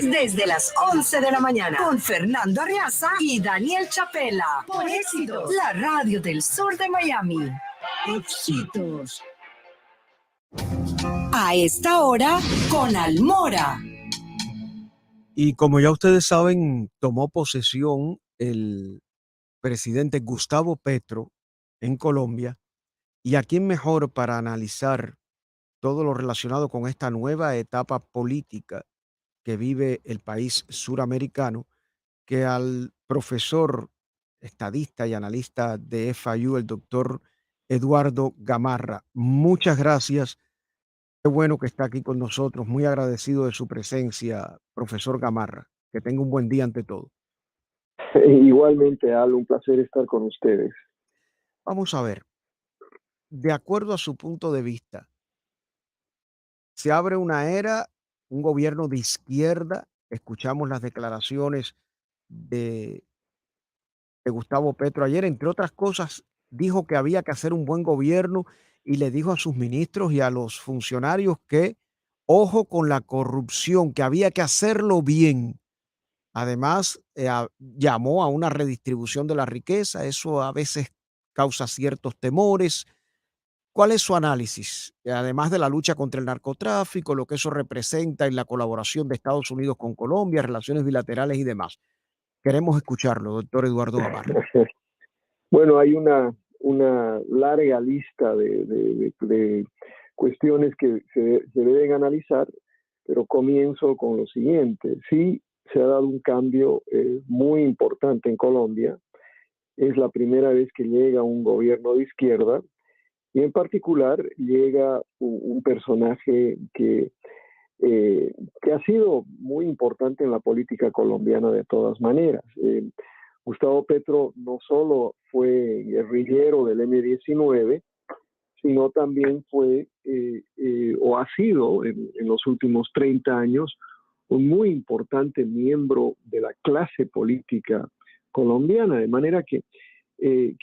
Desde las 11 de la mañana con Fernando Arriaza y Daniel Chapela por Éxitos, la radio del sur de Miami. Éxitos. A esta hora con Almora. Y como ya ustedes saben, tomó posesión el presidente Gustavo Petro en Colombia. ¿Y a quién mejor para analizar todo lo relacionado con esta nueva etapa política que vive el país suramericano que al profesor, estadista y analista de FIU, el doctor Eduardo Gamarra? Muchas gracias. Qué bueno que está aquí con nosotros. Muy agradecido de su presencia, profesor Gamarra. Que tenga un buen día ante todo. Igualmente, Al, un placer estar con ustedes. Vamos a ver, de acuerdo a su punto de vista, se abre una era, un gobierno de izquierda. Escuchamos las declaraciones de Gustavo Petro ayer, entre otras cosas, dijo que había que hacer un buen gobierno y le dijo a sus ministros y a los funcionarios que ojo con la corrupción, que había que hacerlo bien. Además, llamó a una redistribución de la riqueza. Eso a veces causa ciertos temores. ¿Cuál es su análisis? Además de la lucha contra el narcotráfico, lo que eso representa en la colaboración de Estados Unidos con Colombia, relaciones bilaterales y demás. Queremos escucharlo, doctor Eduardo Gamarra. Bueno, hay una larga lista de cuestiones que se deben analizar, pero comienzo con lo siguiente. Sí, se ha dado un cambio muy importante en Colombia. Es la primera vez que llega un gobierno de izquierda y en particular llega un personaje que ha sido muy importante en la política colombiana de todas maneras. Gustavo Petro no solo fue guerrillero del M-19, sino también fue o ha sido en los últimos 30 años un muy importante miembro de la clase política colombiana, de manera que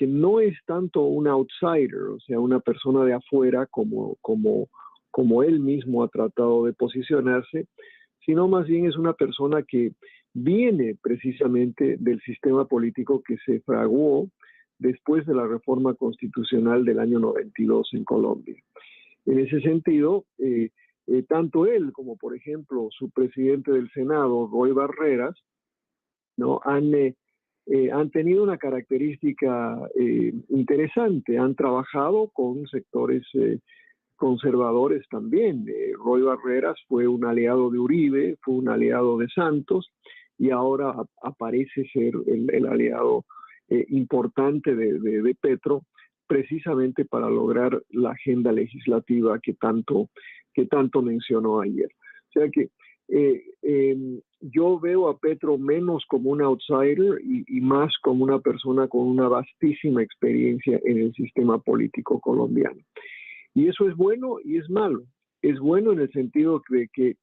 no es tanto un outsider, o sea, una persona de afuera como él mismo ha tratado de posicionarse, sino más bien es una persona que viene precisamente del sistema político que se fraguó después de la reforma constitucional del año 92 en Colombia. En ese sentido, tanto él como, por ejemplo, su presidente del Senado, Roy Barreras, ¿no? Han tenido una característica interesante, han trabajado con sectores conservadores también. Roy Barreras fue un aliado de Uribe, fue un aliado de Santos y ahora aparece ser el aliado importante de Petro, precisamente para lograr la agenda legislativa que tanto mencionó ayer. O sea que yo veo a Petro menos como un outsider y más como una persona con una vastísima experiencia en el sistema político colombiano. Y eso es bueno y es malo. Es bueno en el sentido de que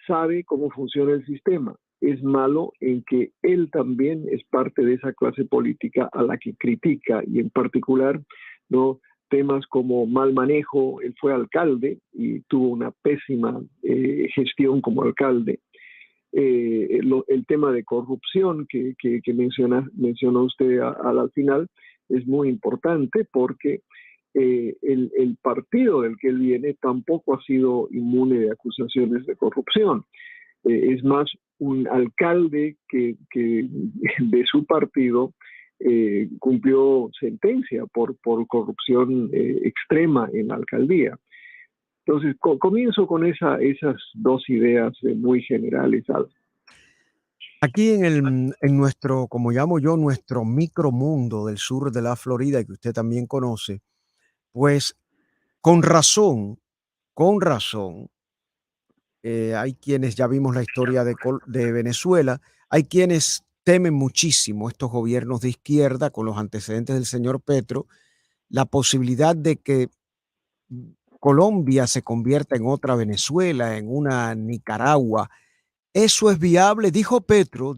sabe cómo funciona el sistema. Es malo en que él también es parte de esa clase política a la que critica y en particular, ¿no?, temas como mal manejo. Él fue alcalde y tuvo una pésima gestión como alcalde. El tema de corrupción que mencionó usted al final es muy importante porque el partido del que él viene tampoco ha sido inmune de acusaciones de corrupción. Es más un alcalde que de su partido cumplió sentencia por corrupción extrema en la alcaldía. Entonces, comienzo con esas dos ideas muy generales. Aquí en nuestro, como llamo yo, nuestro micromundo del sur de la Florida, que usted también conoce, pues con razón, hay quienes, ya vimos la historia de Venezuela, hay quienes temen muchísimo estos gobiernos de izquierda con los antecedentes del señor Petro, la posibilidad de que Colombia se convierta en otra Venezuela, en una Nicaragua. ¿Eso es viable? Dijo Petro,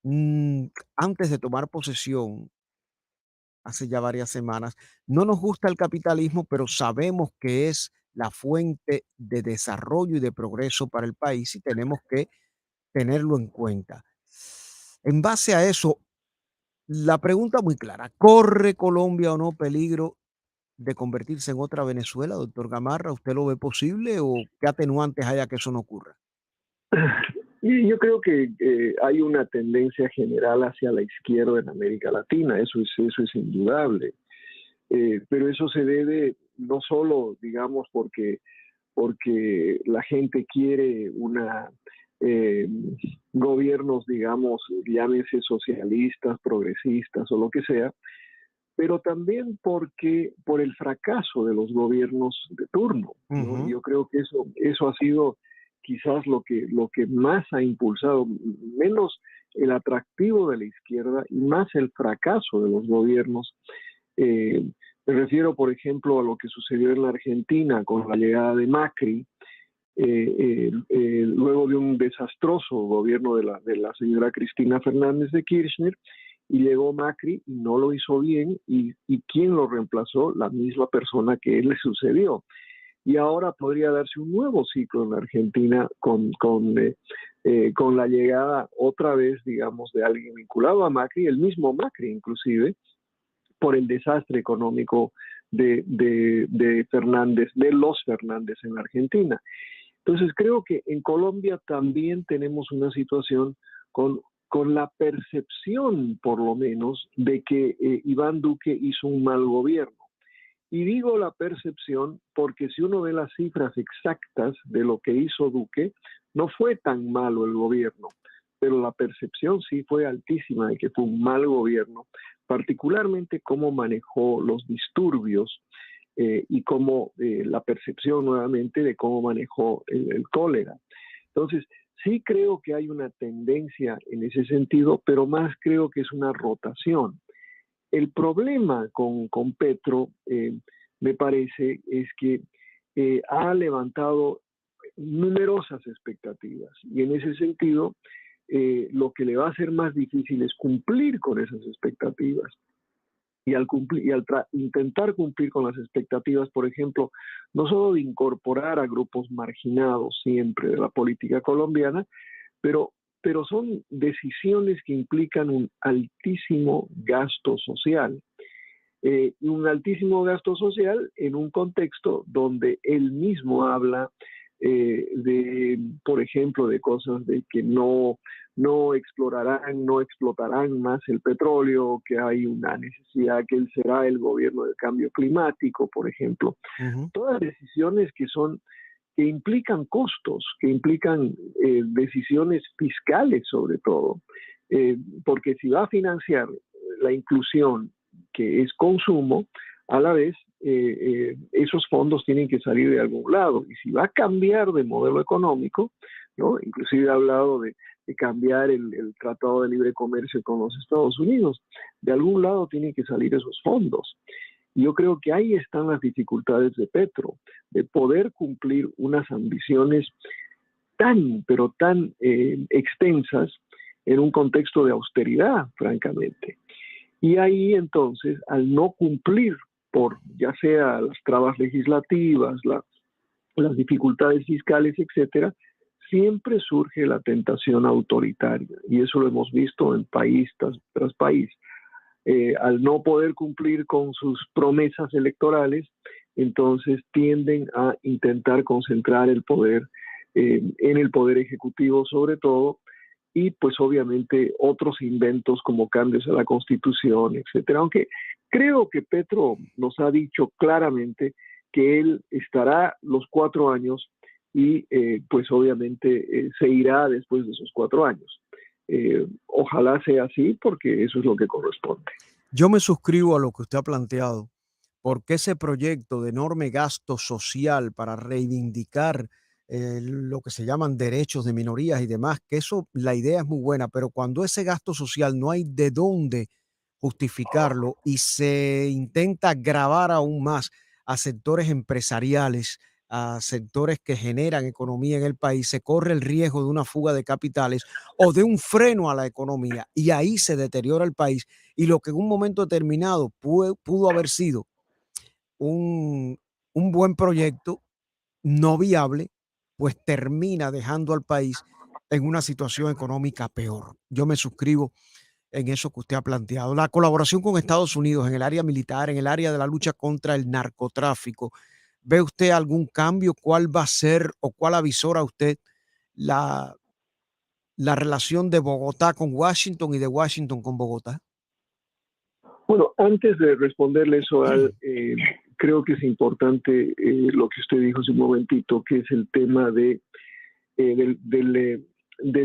mm, antes de tomar posesión, hace ya varias semanas, no nos gusta el capitalismo, pero sabemos que es la fuente de desarrollo y de progreso para el país y tenemos que tenerlo en cuenta. En base a eso, la pregunta muy clara, ¿corre Colombia o no peligro de convertirse en otra Venezuela, doctor Gamarra? ¿Usted lo ve posible o qué atenuantes haya que eso no ocurra? Y yo creo que hay una tendencia general hacia la izquierda en América Latina, eso es indudable. Pero eso se debe no solo, digamos, porque la gente quiere eh, gobiernos, digamos, llámense socialistas, progresistas o lo que sea, pero también por el fracaso de los gobiernos de turno, ¿no? Ujú. Yo creo que eso ha sido quizás lo que más ha impulsado, menos el atractivo de la izquierda y más el fracaso de los gobiernos. Eh, Me refiero, por ejemplo, a lo que sucedió en la Argentina con la llegada de Macri, luego de un desastroso gobierno de la señora Cristina Fernández de Kirchner, y llegó Macri y no lo hizo bien, y ¿quién lo reemplazó? La misma persona que él le sucedió. Y ahora podría darse un nuevo ciclo en la Argentina con la llegada otra vez, digamos, de alguien vinculado a Macri, el mismo Macri inclusive, por el desastre económico de Fernández, de los Fernández en la Argentina. Entonces creo que en Colombia también tenemos una situación con la percepción, por lo menos, de que Iván Duque hizo un mal gobierno. Y digo la percepción porque si uno ve las cifras exactas de lo que hizo Duque, no fue tan malo el gobierno, pero la percepción sí fue altísima de que fue un mal gobierno, particularmente cómo manejó los disturbios y cómo la percepción nuevamente de cómo manejó el cólera. Entonces, sí creo que hay una tendencia en ese sentido, pero más creo que es una rotación. El problema con Petro, me parece, es que ha levantado numerosas expectativas y en ese sentido lo que le va a ser más difícil es cumplir con esas expectativas. Y al intentar cumplir con las expectativas, por ejemplo, no solo de incorporar a grupos marginados siempre de la política colombiana, pero, pero son decisiones que implican un altísimo gasto social. Y un altísimo gasto social en un contexto donde él mismo habla por ejemplo, de cosas de que no explorarán, no explotarán más el petróleo, que hay una necesidad, que él será el gobierno del cambio climático, por ejemplo. Ujú. Todas decisiones que implican costos, que implican decisiones fiscales sobre todo, porque si va a financiar la inclusión, que es consumo, a la vez esos fondos tienen que salir de algún lado. Y si va a cambiar de modelo económico, ¿no? Inclusive ha hablado de cambiar el Tratado de Libre Comercio con los Estados Unidos, de algún lado tienen que salir esos fondos. Y yo creo que ahí están las dificultades de Petro, de poder cumplir unas ambiciones pero tan extensas en un contexto de austeridad, francamente. Y ahí entonces, al no cumplir por ya sea las trabas legislativas, las dificultades fiscales, etcétera, siempre surge la tentación autoritaria. Y eso lo hemos visto en país tras país. Al no poder cumplir con sus promesas electorales, entonces tienden a intentar concentrar el poder en el poder ejecutivo sobre todo, y pues obviamente otros inventos como cambios a la Constitución, etcétera. Aunque creo que Petro nos ha dicho claramente que él estará los 4 años y pues obviamente se irá después de esos 4 años. Ojalá sea así porque eso es lo que corresponde. Yo me suscribo a lo que usted ha planteado, porque ese proyecto de enorme gasto social para reivindicar lo que se llaman derechos de minorías y demás, que eso, la idea es muy buena, pero cuando ese gasto social no hay de dónde justificarlo y se intenta gravar aún más a sectores empresariales, a sectores que generan economía en el país, se corre el riesgo de una fuga de capitales o de un freno a la economía y ahí se deteriora el país y lo que en un momento determinado pudo haber sido un, un buen proyecto no viable, pues termina dejando al país en una situación económica peor. Yo me suscribo en eso que usted ha planteado. La colaboración con Estados Unidos en el área militar, en el área de la lucha contra el narcotráfico. ¿Ve usted algún cambio? ¿Cuál va a ser o cuál avisora usted la, la relación de Bogotá con Washington y de Washington con Bogotá? Bueno, antes de responderle eso, creo que es importante lo que usted dijo hace un momentito, que es el tema de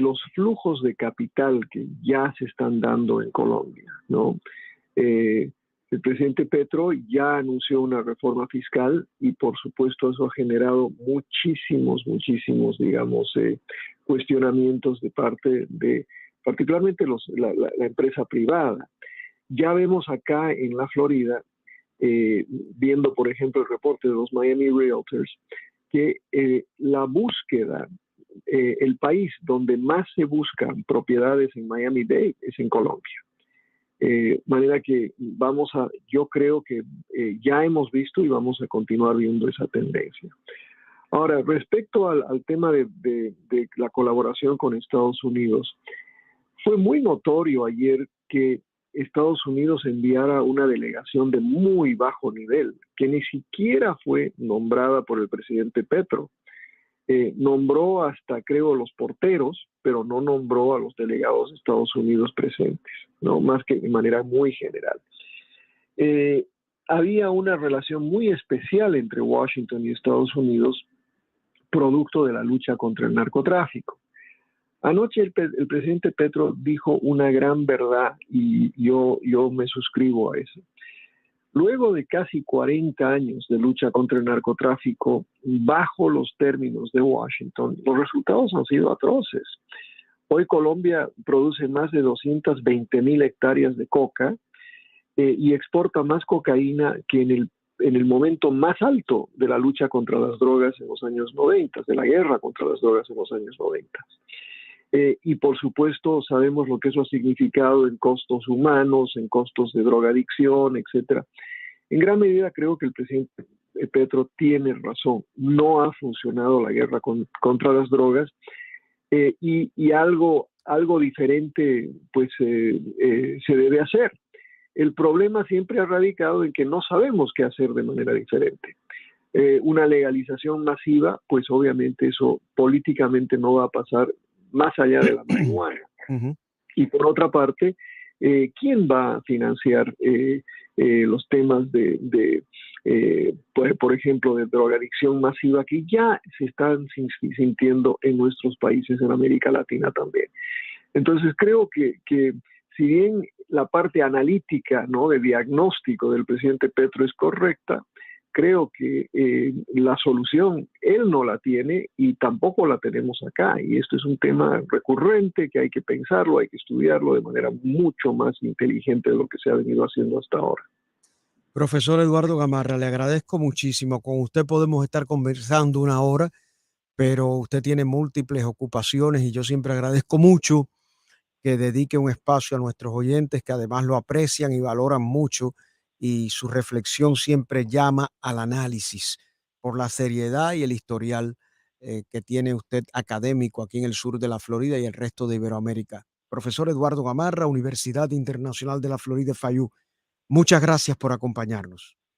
los flujos de capital que ya se están dando en Colombia, ¿no? El presidente Petro ya anunció una reforma fiscal y por supuesto eso ha generado muchísimos, digamos, cuestionamientos de parte de particularmente la empresa privada. Ya vemos acá en la Florida, viendo por ejemplo el reporte de los Miami Realtors, que la búsqueda, el país donde más se buscan propiedades en Miami-Dade es en Colombia. Manera que yo creo que ya hemos visto y vamos a continuar viendo esa tendencia. Ahora, respecto al tema de la colaboración con Estados Unidos, fue muy notorio ayer que Estados Unidos enviara una delegación de muy bajo nivel, que ni siquiera fue nombrada por el presidente Petro. Nombró hasta, creo, los porteros, pero no nombró a los delegados de Estados Unidos presentes, ¿no? Más que de manera muy general. Había una relación muy especial entre Washington y Estados Unidos, producto de la lucha contra el narcotráfico. Anoche el presidente Petro dijo una gran verdad y yo me suscribo a eso. Luego de casi 40 años de lucha contra el narcotráfico, bajo los términos de Washington, los resultados han sido atroces. Hoy Colombia produce más de 220,000 hectáreas de coca y exporta más cocaína que en el momento más alto de la lucha contra las drogas en los años 90, de la guerra contra las drogas en los años 90. Y por supuesto sabemos lo que eso ha significado en costos humanos, en costos de drogadicción, etcétera. En gran medida creo que el presidente Petro tiene razón. No ha funcionado la guerra contra las drogas y algo diferente pues se debe hacer. El problema siempre ha radicado en que no sabemos qué hacer de manera diferente. Una legalización masiva, pues obviamente eso políticamente no va a pasar más allá de la marihuana. Uh-huh. Y por otra parte, ¿quién va a financiar los temas por ejemplo, de drogadicción masiva que ya se están sintiendo en nuestros países en América Latina también? Entonces creo que si bien la parte analítica, ¿no?, de diagnóstico del presidente Petro es correcta, creo que la solución él no la tiene y tampoco la tenemos acá. Y esto es un tema recurrente que hay que pensarlo, hay que estudiarlo de manera mucho más inteligente de lo que se ha venido haciendo hasta ahora. Profesor Eduardo Gamarra, le agradezco muchísimo. Con usted podemos estar conversando una hora, pero usted tiene múltiples ocupaciones y yo siempre agradezco mucho que dedique un espacio a nuestros oyentes que además lo aprecian y valoran mucho y su reflexión siempre llama al análisis por la seriedad y el historial que tiene usted académico aquí en el sur de la Florida y el resto de Iberoamérica. Profesor Eduardo Gamarra, Universidad Internacional de la Florida, FAYU, muchas gracias por acompañarnos.